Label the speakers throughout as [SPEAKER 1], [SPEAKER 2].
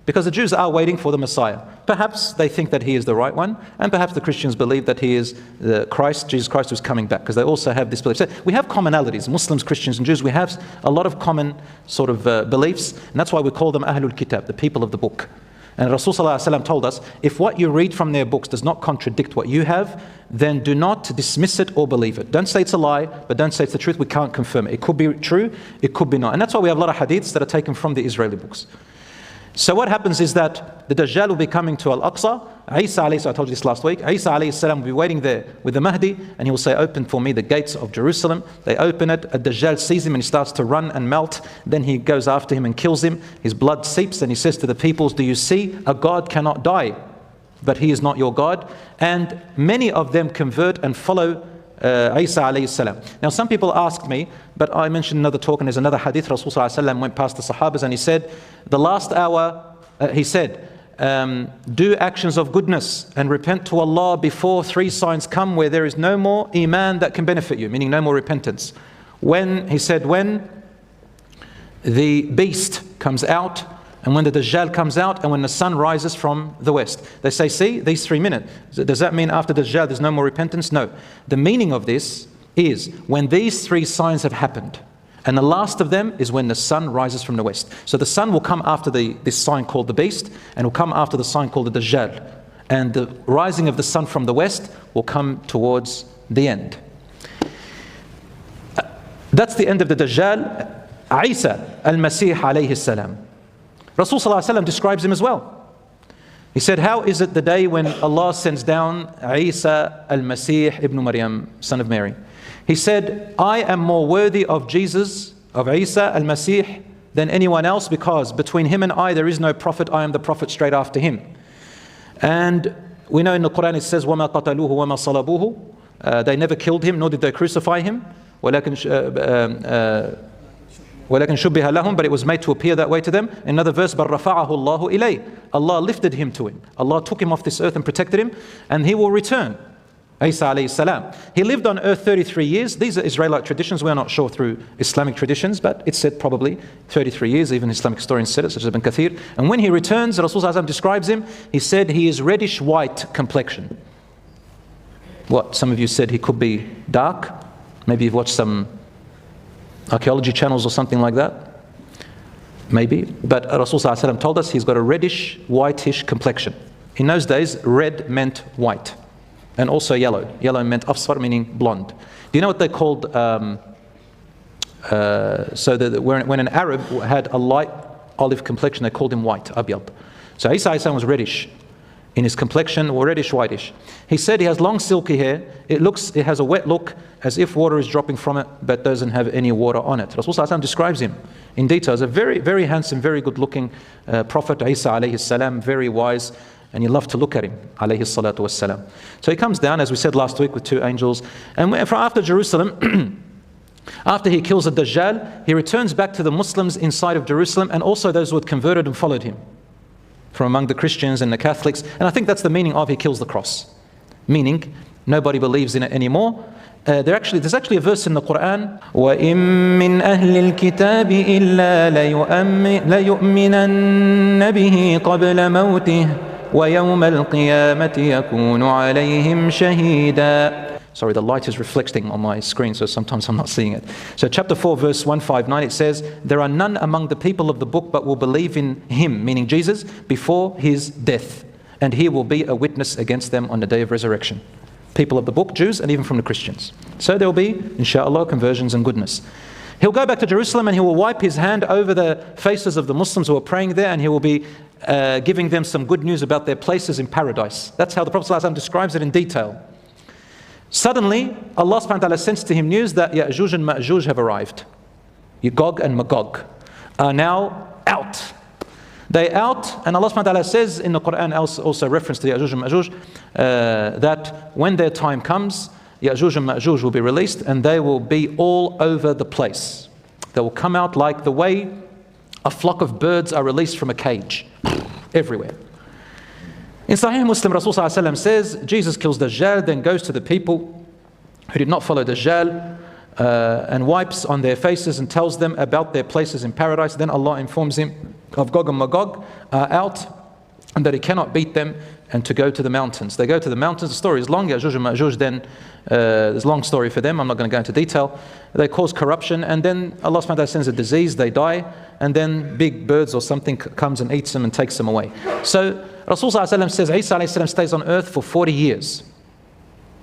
[SPEAKER 1] Because the Jews are waiting for the Messiah. Perhaps they think that he is the right one, and perhaps the Christians believe that he is the Christ, Jesus Christ, who's coming back, because they also have this belief. So we have commonalities, Muslims, Christians, and Jews. We have a lot of common sort of beliefs, and that's why we call them Ahlul Kitab, the people of the book. And Rasul Sallallahu Alaihi Wasallam told us, if what you read from their books does not contradict what you have, then do not dismiss it or believe it. Don't say it's a lie, but don't say it's the truth. We can't confirm it. It could be true, it could be not. And that's why we have a lot of hadiths that are taken from the Israeli books. So what happens is that the Dajjal will be coming to Al-Aqsa. Isa alayhi, I told you this last week. Isa alayhi salam will be waiting there with the Mahdi, and he will say, open for me the gates of Jerusalem. They open it. A Dajjal sees him and he starts to run and melt. Then he goes after him and kills him. His blood seeps, and he says to the peoples, do you see? A God cannot die, but he is not your God. And many of them convert and follow Isa alayhi salam. Now some people asked me, but I mentioned another talk, and there's another hadith. Rasul sallallahu alaihi wasallam went past the Sahabas and he said, the last hour, he said, do actions of goodness and repent to Allah before 3 signs come where there is no more iman that can benefit you, meaning no more repentance. When, he said, when the beast comes out, and when the Dajjal comes out, and when the sun rises from the west. They say, see, these 3 minutes. Does that mean after Dajjal there's no more repentance? No. The meaning of this is when these 3 signs have happened, and the last of them is when the sun rises from the west. So the sun will come after this sign called the beast, and will come after the sign called the Dajjal. And the rising of the sun from the west will come towards the end. That's the end of the Dajjal. Isa al-Masih alayhi salam. Rasul Sallallahu Alaihi Wasallam describes him as well. He said, how is it the day when Allah sends down Isa al-Masih ibn Maryam, son of Mary? He said, I am more worthy of Jesus, of Isa al-Masih, than anyone else, because between him and I there is no prophet. I am the prophet straight after him. And we know in the Quran it says, وَمَا قَتَلُوهُ وَمَا صَلَبُوهُ. They never killed him, nor did they crucify him. وَلَكِنْ شُبِّهَ لَهُمْ, but it was made to appear that way to them. In another verse, بَلْ رَفَعَهُ اللَّهُ إِلَيْهِ. Allah lifted him to him. Allah took him off this earth and protected him, and he will return. Isa alayhi salam. He lived on earth 33 years. These are Israelite traditions. We are not sure through Islamic traditions, but it's said probably 33 years. Even Islamic historians said it, such as Ibn Kathir. And when he returns, Rasulullah describes him. He said he is reddish white complexion. What? Some of you said he could be dark. Maybe you've watched some archaeology channels or something like that. Maybe. But Rasulullah told us he's got a reddish, whitish complexion. In those days, red meant white. And also yellow. Yellow meant asfar, meaning blonde. Do you know what they called? So that when an Arab had a light olive complexion, they called him white, abyad. So Isa was reddish in his complexion, or reddish whitish. He said he has long silky hair. It has a wet look, as if water is dropping from it, but doesn't have any water on it. Rasulullah describes him in detail as a very, very handsome, very good looking prophet, Isa alayhi salam, very wise. And you love to look at him, alayhi salatu wassalam. So he comes down, as we said last week, with 2 angels. And after Jerusalem, after he kills the Dajjal, he returns back to the Muslims inside of Jerusalem, and also those who had converted and followed him from among the Christians and the Catholics. And I think that's the meaning of he kills the cross. Meaning, nobody believes in it anymore. There's actually a verse in the Quran, وَإِن مِّنْ أَهْلِ الْكِتَابِ إِلَّا لَيُؤْمِنَنَّ بِهِ قَبْلَ مَوْتِهِ وَيَوْمَ الْقِيَامَةِ يَكُونُ عَلَيْهِمْ شَهِيدًا. Sorry, the light is reflecting on my screen, so sometimes I'm not seeing it. So chapter 4, verse 159, it says, there are none among the people of the book but will believe in him, meaning Jesus, before his death. And he will be a witness against them on the day of resurrection. People of the book, Jews, and even from the Christians. So there will be, inshallah, conversions and goodness. He'll go back to Jerusalem and he will wipe his hand over the faces of the Muslims who are praying there, and he will be giving them some good news about their places in paradise. That's how the Prophet ﷺ describes it in detail. Suddenly, Allah subhanahu wa ta'ala sends to him news that Ya'juj and Ma'juj have arrived. Gog and Magog are now out. They out, and Allah subhanahu wa ta'ala says in the Quran, also reference to Ya'juj and Ma'juj, that when their time comes, Ya'juj and Ma'juj will be released, and they will be all over the place. They will come out like the way a flock of birds are released from a cage, everywhere. In Sahih Muslim, Rasulullah says, Jesus kills Dajjal, then goes to the people who did not follow Dajjal, and wipes on their faces and tells them about their places in paradise. Then Allah informs him of Gog and Magog are out, and that he cannot beat them, and to go to the mountains. They go to the mountains. The story is long. Ya'juj and Ma'juj then, there's a long story for them. I'm not going to go into detail. They cause corruption, and then Allah subhanahu wa ta'ala sends a disease. They die, and then big birds or something comes and eats them and takes them away. So Rasul sallallahu alaihi wasallam says Isa alayhi salam stays on earth for 40 years.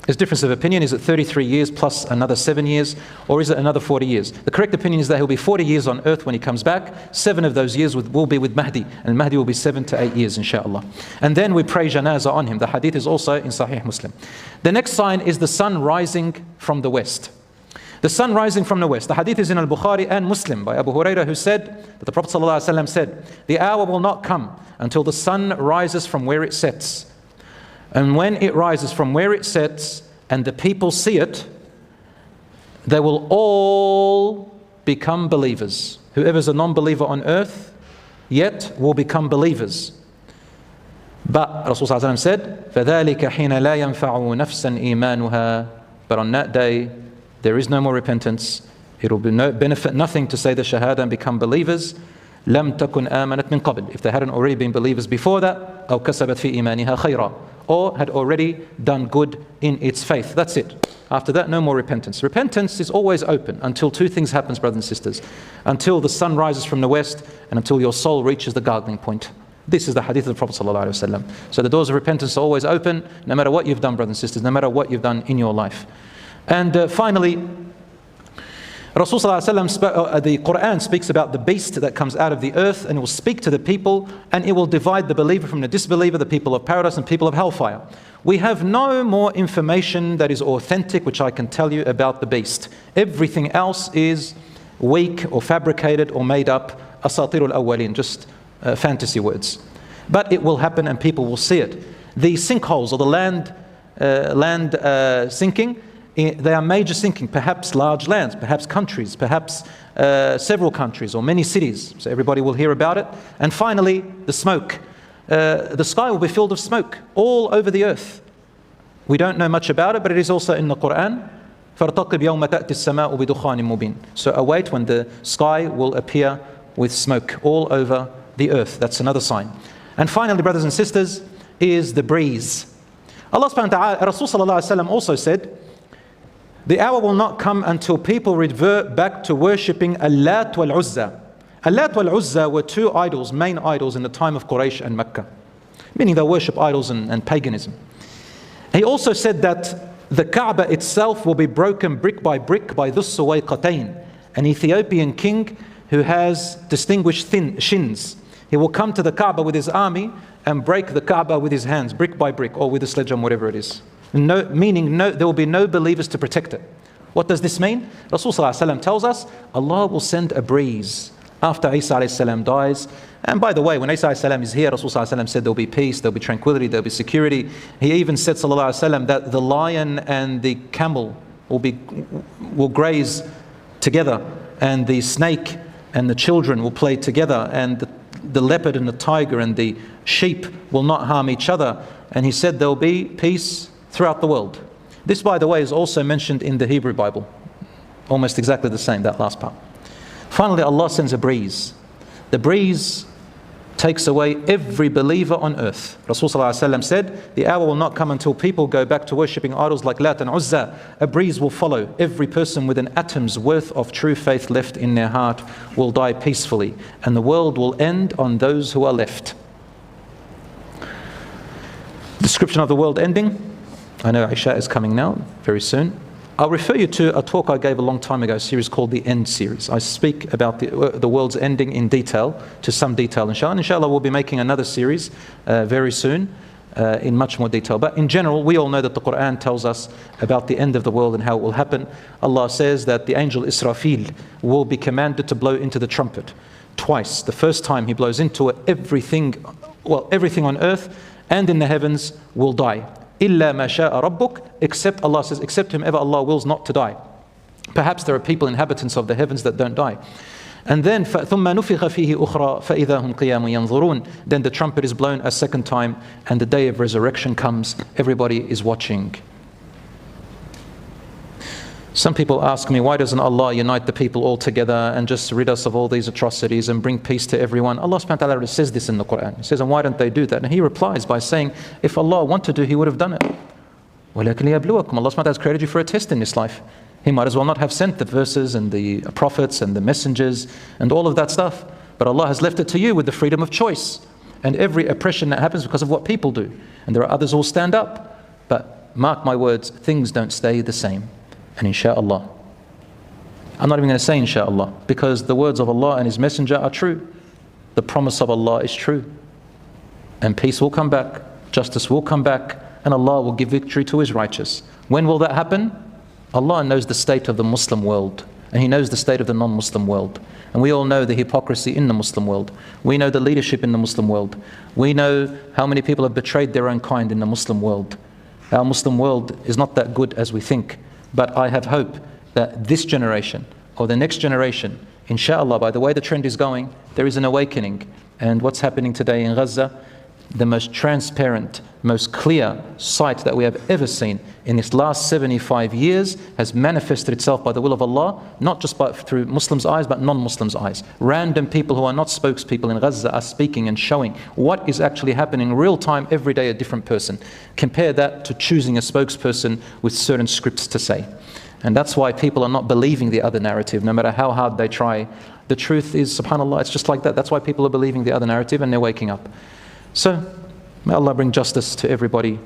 [SPEAKER 1] There's difference of opinion. Is it 33 years plus another 7 years, or is it another 40 years? The correct opinion is that he'll be 40 years on earth when he comes back. 7 of those years will be with Mahdi, and Mahdi will be 7 to 8 years, inshallah. And then we pray janazah on him. The hadith is also in Sahih Muslim. The next sign is the sun rising from the west. The sun rising from the west. The hadith is in Al-Bukhari and Muslim by Abu Hurairah, who said that the Prophet ﷺ said, "The hour will not come until the sun rises from where it sets. And when it rises from where it sets and the people see it, they will all become believers." Whoever's a non-believer on earth yet will become believers. But Rasulullah said, فَذَلِكَ حِينَ لَا يَنْفَعُ نَفْسًا إِيمَانُهَا. But on that day, there is no more repentance. It will be no benefit, nothing to say the Shahada and become believers. لَمْ تَكُنْ آمَنَتْ مِنْ قَبْلِ. If they hadn't already been believers before that, أَوْ كَسَبَتْ فِي إِيمَانِهَا خَيْرًا. Or had already done good in its faith. That's it. After that, no more repentance. Repentance is always open until 2 things happen, brothers and sisters. Until the sun rises from the west, and until your soul reaches the gargling point. This is the hadith of the Prophet ﷺ. So the doors of repentance are always open, no matter what you've done, brothers and sisters, no matter what you've done in your life. And finally, Rasul ﷺ, the Quran speaks about the beast that comes out of the earth, and it will speak to the people, and it will divide the believer from the disbeliever, the people of paradise and people of hellfire. We have no more information that is authentic which I can tell you about the beast. Everything else is weak or fabricated or made up, asatirul awwalin, just fantasy words. But it will happen and people will see it. The sinkholes or the land sinking, they are major sinking, perhaps large lands, perhaps countries, perhaps several countries or many cities. So everybody will hear about it. And finally, the smoke. The sky will be filled with smoke all over the earth. We don't know much about it, but it is also in the Quran. فَارْتَقِبْ يَوْمَ تَأْتِ السَّمَاءُ بِدُخَانٍ مُبِينٍ. So await when the sky will appear with smoke all over the earth. That's another sign. And finally, brothers and sisters, is the breeze. Allah subhanahu wa ta'ala, Rasul sallallahu alayhi wa sallam also said, the hour will not come until people revert back to worshipping Allat wal Uzza. Allat wal Uzza were 2 idols, main idols in the time of Quraysh and Mecca, meaning they worship idols and paganism. He also said that the Kaaba itself will be broken brick by Dhus Suwayqatayn, an Ethiopian king who has distinguished thin shins. He will come to the Kaaba with his army and break the Kaaba with his hands, brick by brick, or with a sledgehammer, whatever it is. Meaning there will be no believers to protect it. What does this mean? Rasulullah tells us Allah will send a breeze after Isa dies. And by the way, when Isa is here, Rasulullah said there will be peace, there will be tranquility, there will be security. He even said that the lion and the camel will graze together, and the snake and the children will play together, and the leopard and the tiger and the sheep will not harm each other. And he said there will be peace throughout the world. This, by the way, is also mentioned in the Hebrew Bible. Almost exactly the same, that last part. Finally, Allah sends a breeze. The breeze takes away every believer on earth. Rasulullah said, the hour will not come until people go back to worshipping idols like Lat and Uzza. A breeze will follow. Every person with an atom's worth of true faith left in their heart will die peacefully, and the world will end on those who are left. Description of the world ending. I know Isha is coming now, very soon. I'll refer you to a talk I gave a long time ago, a series called The End Series. I speak about the world's ending in detail, to some detail, inshallah. And inshallah, we'll be making another series very soon in much more detail. But in general, we all know that the Quran tells us about the end of the world and how it will happen. Allah says that the angel Israfil will be commanded to blow into the trumpet twice. The first time he blows into it, everything on earth and in the heavens will die. إِلَّا مَا شَاءَ رَبُّكَ, except, Allah says, except whomever Allah wills not to die. Perhaps there are people, inhabitants of the heavens, that don't die. And then ثُمَّ نُفِخَ فِيهِ أُخْرَى فَإِذَا هُمْ قِيَامٌ يَنْظُرُونَ. Then the trumpet is blown a second time, and the day of resurrection comes. Everybody is watching. Some people ask me, why doesn't Allah unite the people all together and just rid us of all these atrocities and bring peace to everyone? Allah subhanahu wa ta'ala says this in the Quran. He says, and why don't they do that? And He replies by saying, if Allah wanted to, He would have done it. وَلَكِنْ لِيَبْلُوَكُمْ. Allah subhanahu wa ta'ala has created you for a test in this life. He might as well not have sent the verses and the prophets and the messengers and all of that stuff. But Allah has left it to you with the freedom of choice. And every oppression that happens because of what people do. And there are others who will stand up. But mark my words, things don't stay the same. And insha'Allah. I'm not even going to say insha'Allah, because the words of Allah and His Messenger are true. The promise of Allah is true. And peace will come back, justice will come back, and Allah will give victory to His righteous. When will that happen? Allah knows the state of the Muslim world, and He knows the state of the non-Muslim world. And we all know the hypocrisy in the Muslim world. We know the leadership in the Muslim world. We know how many people have betrayed their own kind in the Muslim world. Our Muslim world is not that good as we think. But I have hope that this generation or the next generation, inshallah, by the way the trend is going, there is an awakening. And what's happening today in Gaza, the most transparent, most clear sight that we have ever seen in this last 75 years has manifested itself by the will of Allah, not just through Muslims' eyes, but non-Muslims' eyes. Random people who are not spokespeople in Gaza are speaking and showing what is actually happening in real time, every day a different person. Compare that to choosing a spokesperson with certain scripts to say. And that's why people are not believing the other narrative, no matter how hard they try. The truth is, subhanAllah, it's just like that. That's why people are believing the other narrative and they're waking up. So, may Allah bring justice to everybody.